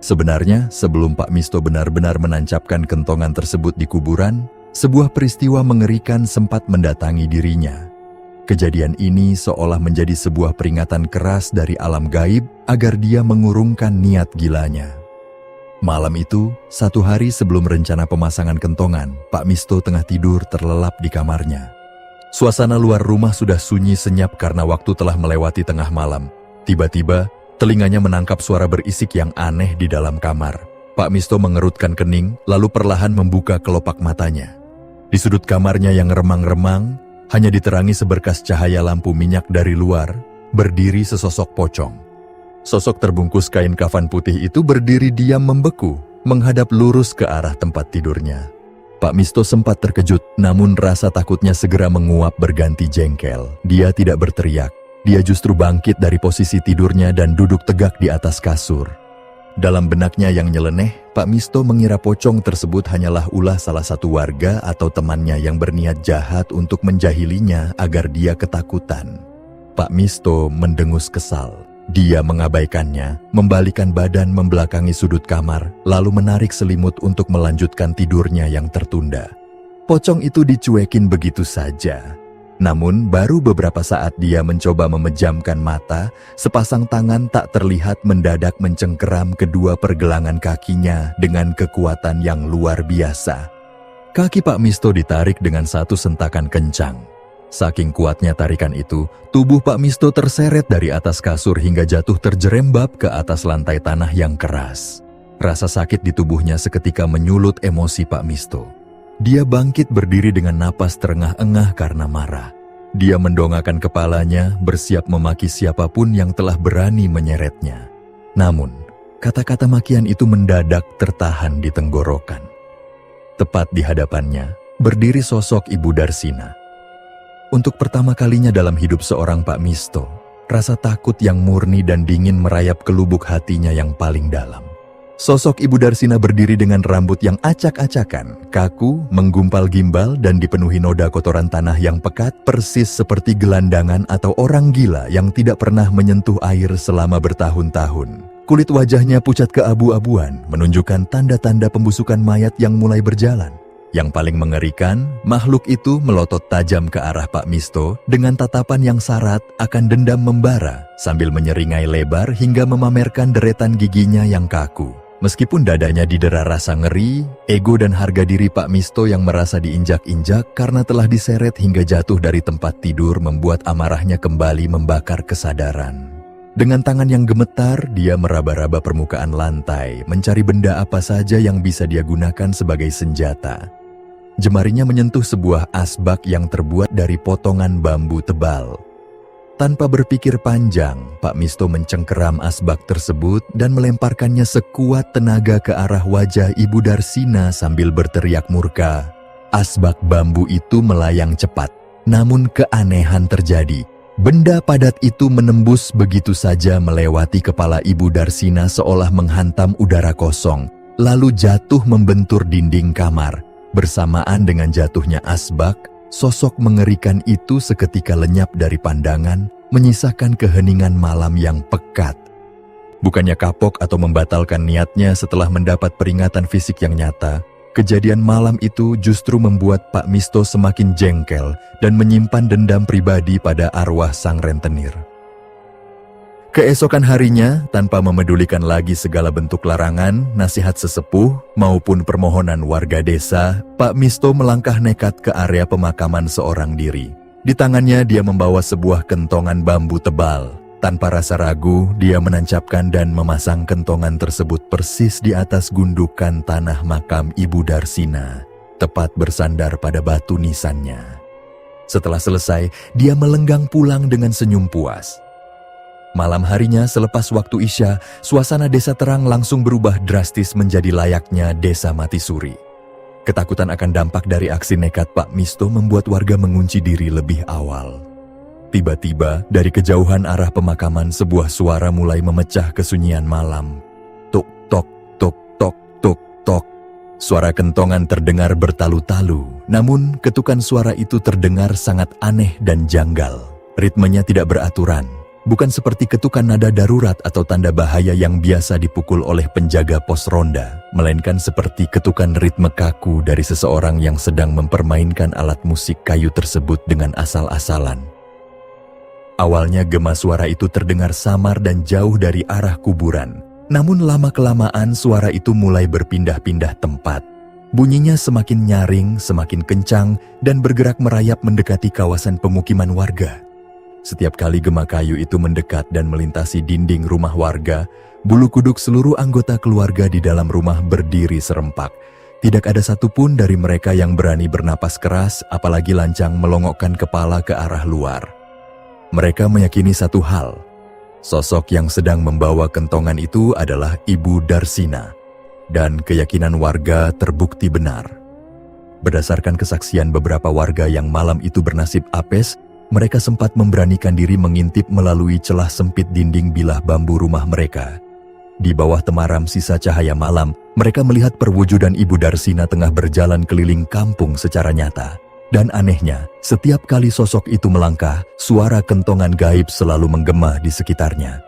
Speaker 2: Sebenarnya, sebelum Pak Misto benar-benar menancapkan kentongan tersebut di kuburan, sebuah peristiwa mengerikan sempat mendatangi dirinya. Kejadian ini seolah menjadi sebuah peringatan keras dari alam gaib agar dia mengurungkan niat gilanya. Malam itu, satu hari sebelum rencana pemasangan kentongan, Pak Misto tengah tidur terlelap di kamarnya. Suasana luar rumah sudah sunyi senyap karena waktu telah melewati tengah malam. Tiba-tiba, telinganya menangkap suara berisik yang aneh di dalam kamar. Pak Misto mengerutkan kening, lalu perlahan membuka kelopak matanya. Di sudut kamarnya yang remang-remang, hanya diterangi seberkas cahaya lampu minyak dari luar, berdiri sesosok pocong. Sosok terbungkus kain kafan putih itu berdiri diam membeku, menghadap lurus ke arah tempat tidurnya. Pak Misto sempat terkejut, namun rasa takutnya segera menguap berganti jengkel. Dia tidak berteriak, dia justru bangkit dari posisi tidurnya dan duduk tegak di atas kasur. Dalam benaknya yang nyeleneh, Pak Misto mengira pocong tersebut hanyalah ulah salah satu warga atau temannya yang berniat jahat untuk menjahilinya agar dia ketakutan. Pak Misto mendengus kesal. Dia mengabaikannya, membalikan badan membelakangi sudut kamar, lalu menarik selimut untuk melanjutkan tidurnya yang tertunda. Pocong itu dicuekin begitu saja. Namun baru beberapa saat dia mencoba memejamkan mata, sepasang tangan tak terlihat mendadak mencengkeram kedua pergelangan kakinya dengan kekuatan yang luar biasa. Kaki Pak Misto ditarik dengan satu sentakan kencang. Saking kuatnya tarikan itu, tubuh Pak Misto terseret dari atas kasur hingga jatuh terjerembab ke atas lantai tanah yang keras. Rasa sakit di tubuhnya seketika menyulut emosi Pak Misto. Dia bangkit berdiri dengan napas terengah-engah karena marah. Dia mendongakkan kepalanya, bersiap memaki siapapun yang telah berani menyeretnya. Namun, kata-kata makian itu mendadak tertahan di tenggorokan. Tepat di hadapannya, berdiri sosok Ibu Darsina. Untuk pertama kalinya dalam hidup seorang Pak Misto, rasa takut yang murni dan dingin merayap ke lubuk hatinya yang paling dalam. Sosok Ibu Darsina berdiri dengan rambut yang acak-acakan, kaku, menggumpal gimbal, dan dipenuhi noda kotoran tanah yang pekat persis seperti gelandangan atau orang gila yang tidak pernah menyentuh air selama bertahun-tahun. Kulit wajahnya pucat keabu-abuan, menunjukkan tanda-tanda pembusukan mayat yang mulai berjalan. Yang paling mengerikan, makhluk itu melotot tajam ke arah Pak Misto dengan tatapan yang syarat akan dendam membara sambil menyeringai lebar hingga memamerkan deretan giginya yang kaku. Meskipun dadanya didera rasa ngeri, ego dan harga diri Pak Misto yang merasa diinjak-injak karena telah diseret hingga jatuh dari tempat tidur membuat amarahnya kembali membakar kesadaran. Dengan tangan yang gemetar, dia meraba-raba permukaan lantai, mencari benda apa saja yang bisa dia gunakan sebagai senjata. Jemarinya menyentuh sebuah asbak yang terbuat dari potongan bambu tebal. Tanpa berpikir panjang, Pak Misto mencengkeram asbak tersebut dan melemparkannya sekuat tenaga ke arah wajah Ibu Darsina sambil berteriak murka. Asbak bambu itu melayang cepat, namun keanehan terjadi. Benda padat itu menembus begitu saja melewati kepala Ibu Darsina seolah menghantam udara kosong, lalu jatuh membentur dinding kamar. Bersamaan dengan jatuhnya asbak, sosok mengerikan itu seketika lenyap dari pandangan, menyisakan keheningan malam yang pekat. Bukannya kapok atau membatalkan niatnya setelah mendapat peringatan fisik yang nyata, kejadian malam itu justru membuat Pak Misto semakin jengkel dan menyimpan dendam pribadi pada arwah sang rentenir. Keesokan harinya, tanpa memedulikan lagi segala bentuk larangan, nasihat sesepuh, maupun permohonan warga desa, Pak Misto melangkah nekat ke area pemakaman seorang diri. Di tangannya dia membawa sebuah kentongan bambu tebal. Tanpa rasa ragu, dia menancapkan dan memasang kentongan tersebut persis di atas gundukan tanah makam Ibu Darsina, tepat bersandar pada batu nisannya. Setelah selesai, dia melenggang pulang dengan senyum puas. Malam harinya selepas waktu Isya, suasana desa terang langsung berubah drastis menjadi layaknya desa mati suri. Ketakutan akan dampak dari aksi nekat Pak Misto membuat warga mengunci diri lebih awal. Tiba-tiba, dari kejauhan arah pemakaman sebuah suara mulai memecah kesunyian malam. Tuk, tok, tuk, tok, tuk, tok. Suara kentongan terdengar bertalu-talu, namun ketukan suara itu terdengar sangat aneh dan janggal. Ritmenya tidak beraturan. Bukan seperti ketukan nada darurat atau tanda bahaya yang biasa dipukul oleh penjaga pos ronda, melainkan seperti ketukan ritme kaku dari seseorang yang sedang mempermainkan alat musik kayu tersebut dengan asal-asalan. Awalnya gema suara itu terdengar samar dan jauh dari arah kuburan, namun lama-kelamaan suara itu mulai berpindah-pindah tempat. Bunyinya semakin nyaring, semakin kencang, dan bergerak merayap mendekati kawasan pemukiman warga. Setiap kali gema kayu itu mendekat dan melintasi dinding rumah warga, bulu kuduk seluruh anggota keluarga di dalam rumah berdiri serempak. Tidak ada satupun dari mereka yang berani bernapas keras, apalagi lancang melongokkan kepala ke arah luar. Mereka meyakini satu hal, sosok yang sedang membawa kentongan itu adalah Ibu Darsina, dan keyakinan warga terbukti benar. Berdasarkan kesaksian beberapa warga yang malam itu bernasib apes, mereka sempat memberanikan diri mengintip melalui celah sempit dinding bilah bambu rumah mereka. Di bawah temaram sisa cahaya malam, mereka melihat perwujudan Ibu Darsina tengah berjalan keliling kampung secara nyata. Dan anehnya, setiap kali sosok itu melangkah, suara kentongan gaib selalu menggema di sekitarnya.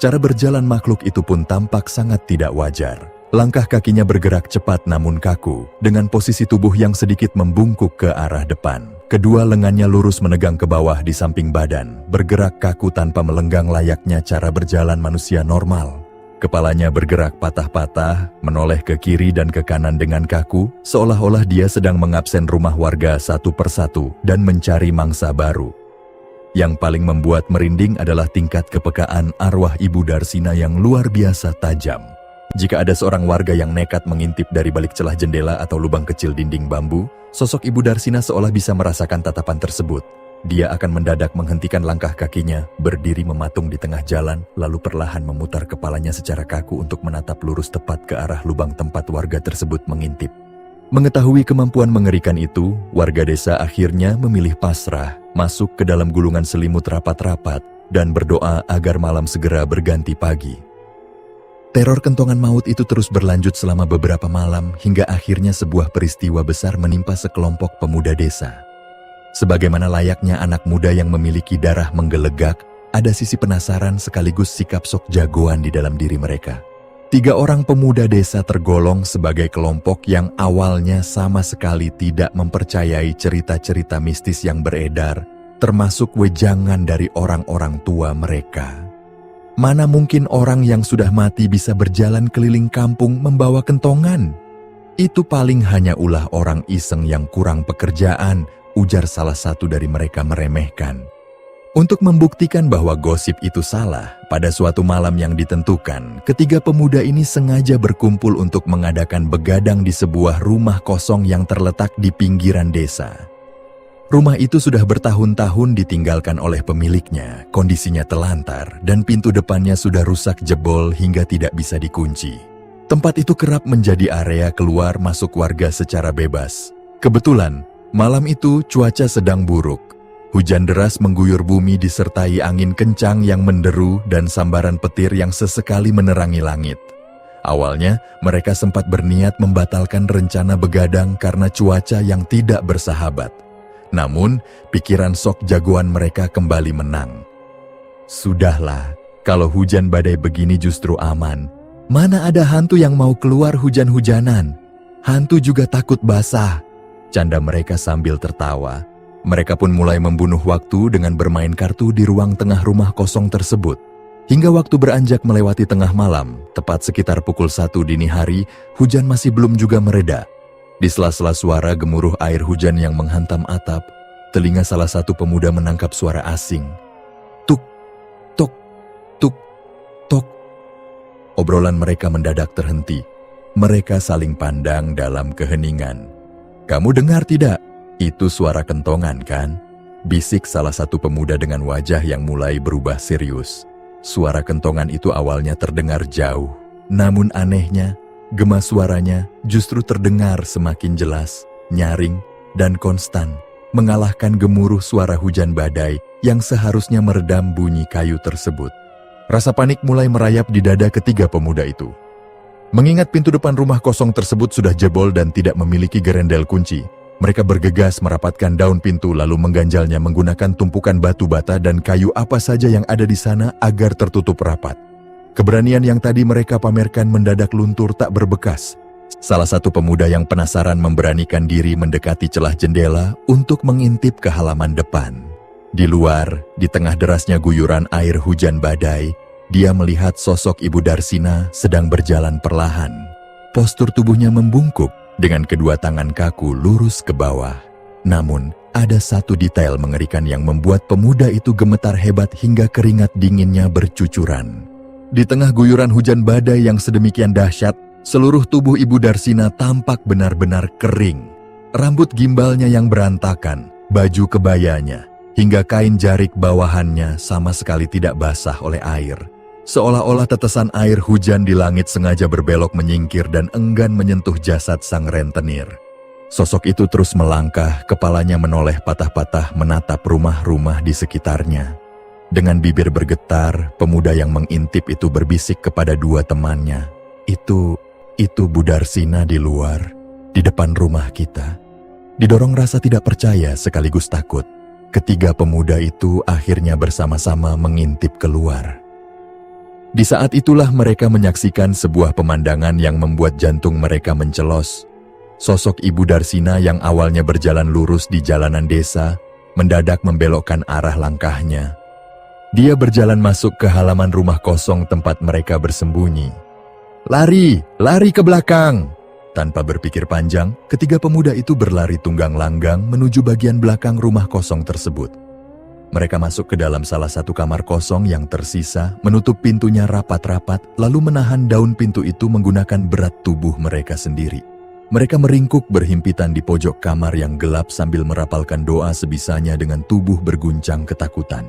Speaker 2: Cara berjalan makhluk itu pun tampak sangat tidak wajar. Langkah kakinya bergerak cepat namun kaku, dengan posisi tubuh yang sedikit membungkuk ke arah depan. Kedua lengannya lurus menegang ke bawah di samping badan, bergerak kaku tanpa melenggang layaknya cara berjalan manusia normal. Kepalanya bergerak patah-patah, menoleh ke kiri dan ke kanan dengan kaku, seolah-olah dia sedang mengabsen rumah warga satu persatu dan mencari mangsa baru. Yang paling membuat merinding adalah tingkat kepekaan arwah Ibu Darsina yang luar biasa tajam. Jika ada seorang warga yang nekat mengintip dari balik celah jendela atau lubang kecil dinding bambu, sosok Ibu Darsina seolah bisa merasakan tatapan tersebut. Dia akan mendadak menghentikan langkah kakinya, berdiri mematung di tengah jalan, lalu perlahan memutar kepalanya secara kaku untuk menatap lurus tepat ke arah lubang tempat warga tersebut mengintip. Mengetahui kemampuan mengerikan itu, warga desa akhirnya memilih pasrah, masuk ke dalam gulungan selimut rapat-rapat, dan berdoa agar malam segera berganti pagi. Teror kentongan maut itu terus berlanjut selama beberapa malam hingga akhirnya sebuah peristiwa besar menimpa sekelompok pemuda desa. Sebagaimana layaknya anak muda yang memiliki darah menggelegak, ada sisi penasaran sekaligus sikap sok jagoan di dalam diri mereka. 3 orang pemuda desa tergolong sebagai kelompok yang awalnya sama sekali tidak mempercayai cerita-cerita mistis yang beredar, termasuk wejangan dari orang-orang tua mereka. Mana mungkin orang yang sudah mati bisa berjalan keliling kampung membawa kentongan? Itu paling hanya ulah orang iseng yang kurang pekerjaan, ujar salah satu dari mereka meremehkan. Untuk membuktikan bahwa gosip itu salah, pada suatu malam yang ditentukan, ketiga pemuda ini sengaja berkumpul untuk mengadakan begadang di sebuah rumah kosong yang terletak di pinggiran desa. Rumah itu sudah bertahun-tahun ditinggalkan oleh pemiliknya, kondisinya telantar, dan pintu depannya sudah rusak jebol hingga tidak bisa dikunci. Tempat itu kerap menjadi area keluar masuk warga secara bebas. Kebetulan, malam itu cuaca sedang buruk. Hujan deras mengguyur bumi disertai angin kencang yang menderu dan sambaran petir yang sesekali menerangi langit. Awalnya, mereka sempat berniat membatalkan rencana begadang karena cuaca yang tidak bersahabat. Namun, pikiran sok jagoan mereka kembali menang. Sudahlah, kalau hujan badai begini justru aman. Mana ada hantu yang mau keluar hujan-hujanan? Hantu juga takut basah. Canda mereka sambil tertawa. Mereka pun mulai membunuh waktu dengan bermain kartu di ruang tengah rumah kosong tersebut. Hingga waktu beranjak melewati tengah malam, tepat sekitar pukul 1 dini hari, hujan masih belum juga mereda. Di sela-sela suara gemuruh air hujan yang menghantam atap, telinga salah satu pemuda menangkap suara asing. Tuk, tok, tuk, tok. Obrolan mereka mendadak terhenti. Mereka saling pandang dalam keheningan. "Kamu dengar tidak? Itu suara kentongan, kan?" Bisik salah satu pemuda dengan wajah yang mulai berubah serius. Suara kentongan itu awalnya terdengar jauh. Namun anehnya, gema suaranya justru terdengar semakin jelas, nyaring, dan konstan, mengalahkan gemuruh suara hujan badai yang seharusnya meredam bunyi kayu tersebut. Rasa panik mulai merayap di dada ketiga pemuda itu. Mengingat pintu depan rumah kosong tersebut sudah jebol dan tidak memiliki gerendel kunci, mereka bergegas merapatkan daun pintu lalu mengganjalnya menggunakan tumpukan batu bata dan kayu apa saja yang ada di sana agar tertutup rapat. Keberanian yang tadi mereka pamerkan mendadak luntur tak berbekas. Salah satu pemuda yang penasaran memberanikan diri mendekati celah jendela untuk mengintip ke halaman depan. Di luar, di tengah derasnya guyuran air hujan badai, dia melihat sosok Ibu Darsina sedang berjalan perlahan. Postur tubuhnya membungkuk dengan kedua tangan kaku lurus ke bawah. Namun, ada satu detail mengerikan yang membuat pemuda itu gemetar hebat hingga keringat dinginnya bercucuran. Di tengah guyuran hujan badai yang sedemikian dahsyat, seluruh tubuh Ibu Darsina tampak benar-benar kering. Rambut gimbalnya yang berantakan, baju kebayanya, hingga kain jarik bawahannya sama sekali tidak basah oleh air. Seolah-olah tetesan air hujan di langit sengaja berbelok menyingkir dan enggan menyentuh jasad sang rentenir. Sosok itu terus melangkah, kepalanya menoleh patah-patah menatap rumah-rumah di sekitarnya. Dengan bibir bergetar, pemuda yang mengintip itu berbisik kepada dua temannya. Itu Bu Darsina di luar, di depan rumah kita. Didorong rasa tidak percaya sekaligus takut, ketiga pemuda itu akhirnya bersama-sama mengintip keluar. Di saat itulah mereka menyaksikan sebuah pemandangan yang membuat jantung mereka mencelos. Sosok Ibu Darsina yang awalnya berjalan lurus di jalanan desa, mendadak membelokkan arah langkahnya. Dia berjalan masuk ke halaman rumah kosong tempat mereka bersembunyi. "Lari, lari ke belakang!" Tanpa berpikir panjang, ketiga pemuda itu berlari tunggang langgang menuju bagian belakang rumah kosong tersebut. Mereka masuk ke dalam salah satu kamar kosong yang tersisa, menutup pintunya rapat-rapat, lalu menahan daun pintu itu menggunakan berat tubuh mereka sendiri. Mereka meringkuk berhimpitan di pojok kamar yang gelap sambil merapalkan doa sebisanya dengan tubuh berguncang ketakutan.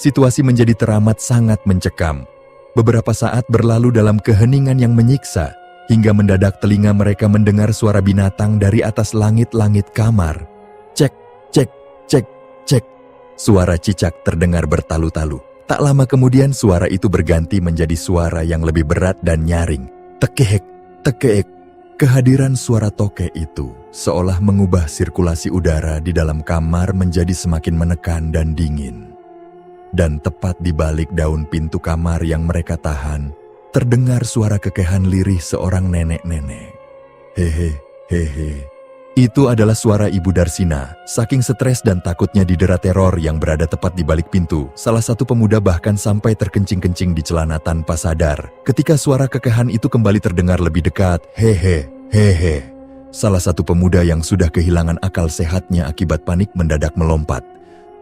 Speaker 2: Situasi menjadi teramat sangat mencekam. Beberapa saat berlalu dalam keheningan yang menyiksa, hingga mendadak telinga mereka mendengar suara binatang dari atas langit-langit kamar. Cek, cek, cek, cek. Suara cicak terdengar bertalu-talu. Tak lama kemudian suara itu berganti menjadi suara yang lebih berat dan nyaring. Tekek, tekek. Kehadiran suara toke itu seolah mengubah sirkulasi udara di dalam kamar menjadi semakin menekan dan dingin. Dan tepat di balik daun pintu kamar yang mereka tahan, terdengar suara kekehan lirih seorang nenek-nenek. Hehe, hehe. Itu adalah suara Ibu Darsina. Saking stres dan takutnya didera teror yang berada tepat di balik pintu, salah satu pemuda bahkan sampai terkencing-kencing di celana tanpa sadar. Ketika suara kekehan itu kembali terdengar lebih dekat, hehe, hehe. Salah satu pemuda yang sudah kehilangan akal sehatnya akibat panik mendadak melompat.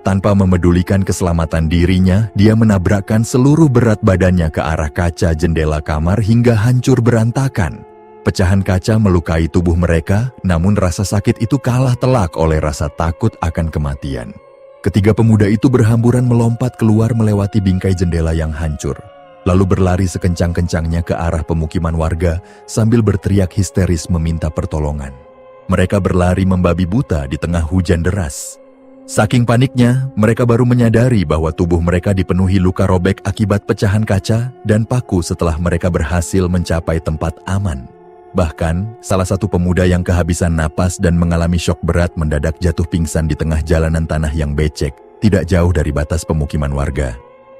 Speaker 2: Tanpa memedulikan keselamatan dirinya, dia menabrakkan seluruh berat badannya ke arah kaca jendela kamar hingga hancur berantakan. Pecahan kaca melukai tubuh mereka, namun rasa sakit itu kalah telak oleh rasa takut akan kematian. Ketiga pemuda itu berhamburan melompat keluar melewati bingkai jendela yang hancur, lalu berlari sekencang-kencangnya ke arah pemukiman warga sambil berteriak histeris meminta pertolongan. Mereka berlari membabi buta di tengah hujan deras. Saking paniknya, mereka baru menyadari bahwa tubuh mereka dipenuhi luka robek akibat pecahan kaca dan paku setelah mereka berhasil mencapai tempat aman. Bahkan, salah satu pemuda yang kehabisan napas dan mengalami syok berat mendadak jatuh pingsan di tengah jalanan tanah yang becek, tidak jauh dari batas pemukiman warga.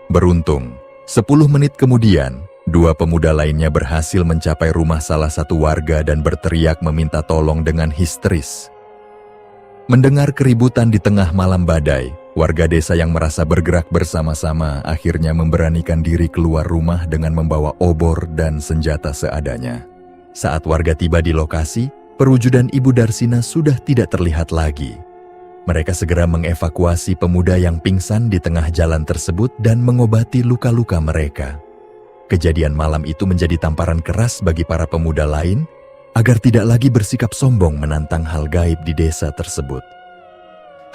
Speaker 2: Beruntung, 10 menit kemudian, 2 pemuda lainnya berhasil mencapai rumah salah satu warga dan berteriak meminta tolong dengan histeris. Mendengar keributan di tengah malam badai, warga desa yang merasa bergerak bersama-sama akhirnya memberanikan diri keluar rumah dengan membawa obor dan senjata seadanya. Saat warga tiba di lokasi, perwujudan Ibu Darsina sudah tidak terlihat lagi. Mereka segera mengevakuasi pemuda yang pingsan di tengah jalan tersebut dan mengobati luka-luka mereka. Kejadian malam itu menjadi tamparan keras bagi para pemuda lain agar tidak lagi bersikap sombong menantang hal gaib di desa tersebut.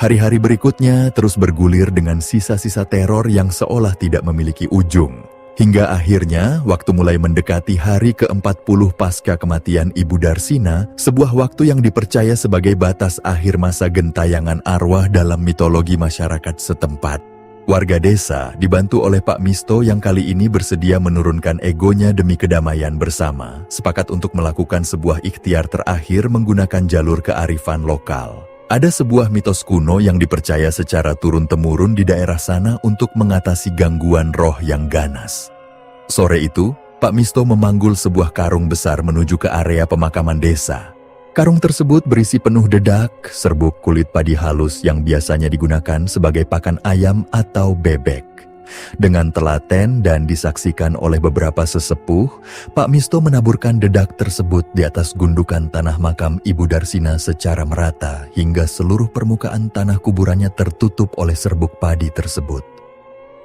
Speaker 2: Hari-hari berikutnya terus bergulir dengan sisa-sisa teror yang seolah tidak memiliki ujung. Hingga akhirnya, waktu mulai mendekati hari ke-40 pasca kematian Ibu Darsina, sebuah waktu yang dipercaya sebagai batas akhir masa gentayangan arwah dalam mitologi masyarakat setempat. Warga desa, dibantu oleh Pak Misto yang kali ini bersedia menurunkan egonya demi kedamaian bersama, sepakat untuk melakukan sebuah ikhtiar terakhir menggunakan jalur kearifan lokal. Ada sebuah mitos kuno yang dipercaya secara turun-temurun di daerah sana untuk mengatasi gangguan roh yang ganas. Sore itu, Pak Misto memanggul sebuah karung besar menuju ke area pemakaman desa. Karung tersebut berisi penuh dedak, serbuk kulit padi halus yang biasanya digunakan sebagai pakan ayam atau bebek. Dengan telaten dan disaksikan oleh beberapa sesepuh, Pak Misto menaburkan dedak tersebut di atas gundukan tanah makam Ibu Darsina secara merata hingga seluruh permukaan tanah kuburannya tertutup oleh serbuk padi tersebut.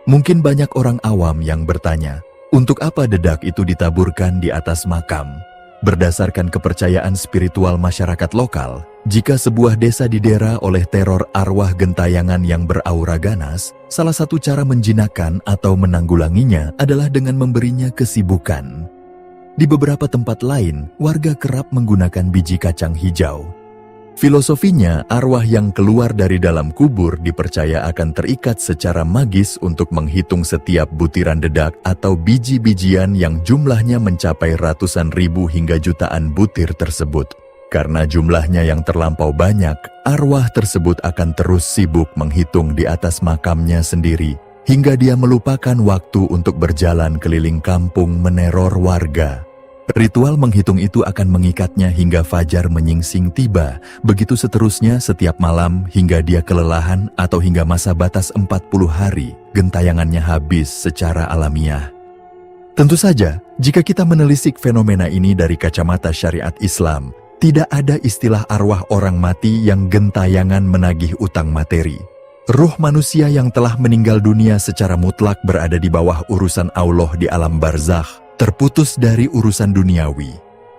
Speaker 2: Mungkin banyak orang awam yang bertanya, untuk apa dedak itu ditaburkan di atas makam? Berdasarkan kepercayaan spiritual masyarakat lokal, jika sebuah desa didera oleh teror arwah gentayangan yang beraura ganas, salah satu cara menjinakkan atau menanggulanginya adalah dengan memberinya kesibukan. Di beberapa tempat lain, warga kerap menggunakan biji kacang hijau. Filosofinya, arwah yang keluar dari dalam kubur dipercaya akan terikat secara magis untuk menghitung setiap butiran dedak atau biji-bijian yang jumlahnya mencapai ratusan ribu hingga jutaan butir tersebut. Karena jumlahnya yang terlampau banyak, arwah tersebut akan terus sibuk menghitung di atas makamnya sendiri, hingga dia melupakan waktu untuk berjalan keliling kampung meneror warga. Ritual menghitung itu akan mengikatnya hingga fajar menyingsing tiba, begitu seterusnya setiap malam hingga dia kelelahan atau hingga masa batas 40 hari, gentayangannya habis secara alamiah. Tentu saja, jika kita menelisik fenomena ini dari kacamata syariat Islam, tidak ada istilah arwah orang mati yang gentayangan menagih utang materi. Ruh manusia yang telah meninggal dunia secara mutlak berada di bawah urusan Allah di alam barzakh, terputus dari urusan duniawi.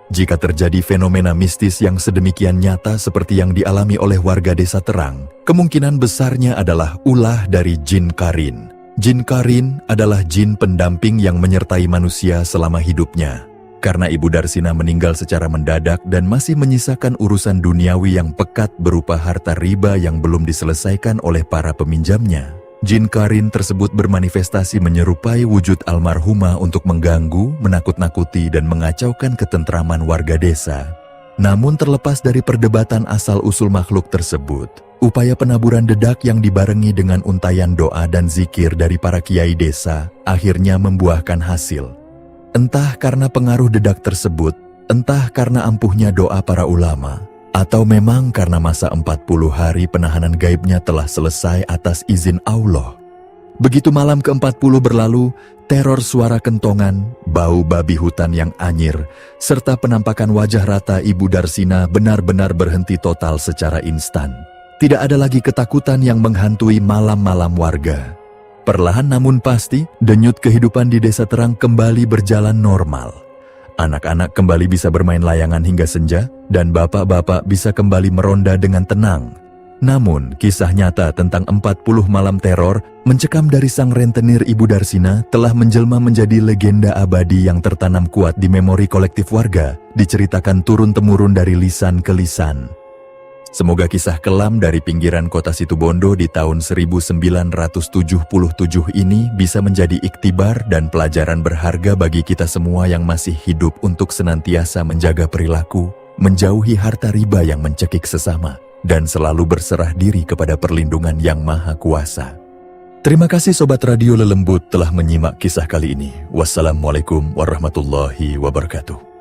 Speaker 2: Jika terjadi fenomena mistis yang sedemikian nyata seperti yang dialami oleh warga desa Terang, kemungkinan besarnya adalah ulah dari jin karin. Jin karin adalah jin pendamping yang menyertai manusia selama hidupnya. Karena Ibu Darsina meninggal secara mendadak dan masih menyisakan urusan duniawi yang pekat berupa harta riba yang belum diselesaikan oleh para peminjamnya, jin karin tersebut bermanifestasi menyerupai wujud almarhumah untuk mengganggu, menakut-nakuti, dan mengacaukan ketentraman warga desa. Namun terlepas dari perdebatan asal-usul makhluk tersebut, upaya penaburan dedak yang dibarengi dengan untayan doa dan zikir dari para kiai desa akhirnya membuahkan hasil. Entah karena pengaruh dedak tersebut, entah karena ampuhnya doa para ulama, atau memang karena masa 40 hari penahanan gaibnya telah selesai atas izin Allah. Begitu malam ke-40 berlalu, teror suara kentongan, bau babi hutan yang anyir, serta penampakan wajah rata Ibu Darsina benar-benar berhenti total secara instan. Tidak ada lagi ketakutan yang menghantui malam-malam warga. Perlahan namun pasti, denyut kehidupan di Desa Terang kembali berjalan normal. Anak-anak kembali bisa bermain layangan hingga senja, dan bapak-bapak bisa kembali meronda dengan tenang. Namun, kisah nyata tentang 40 malam teror mencekam dari sang rentenir Ibu Darsina telah menjelma menjadi legenda abadi yang tertanam kuat di memori kolektif warga, diceritakan turun-temurun dari lisan ke lisan. Semoga kisah kelam dari pinggiran kota Situbondo di tahun 1977 ini bisa menjadi iktibar dan pelajaran berharga bagi kita semua yang masih hidup untuk senantiasa menjaga perilaku, menjauhi harta riba yang mencekik sesama, dan selalu berserah diri kepada perlindungan Yang Maha Kuasa. Terima kasih Sobat Radio Lelembut telah menyimak kisah kali ini. Wassalamualaikum warahmatullahi wabarakatuh.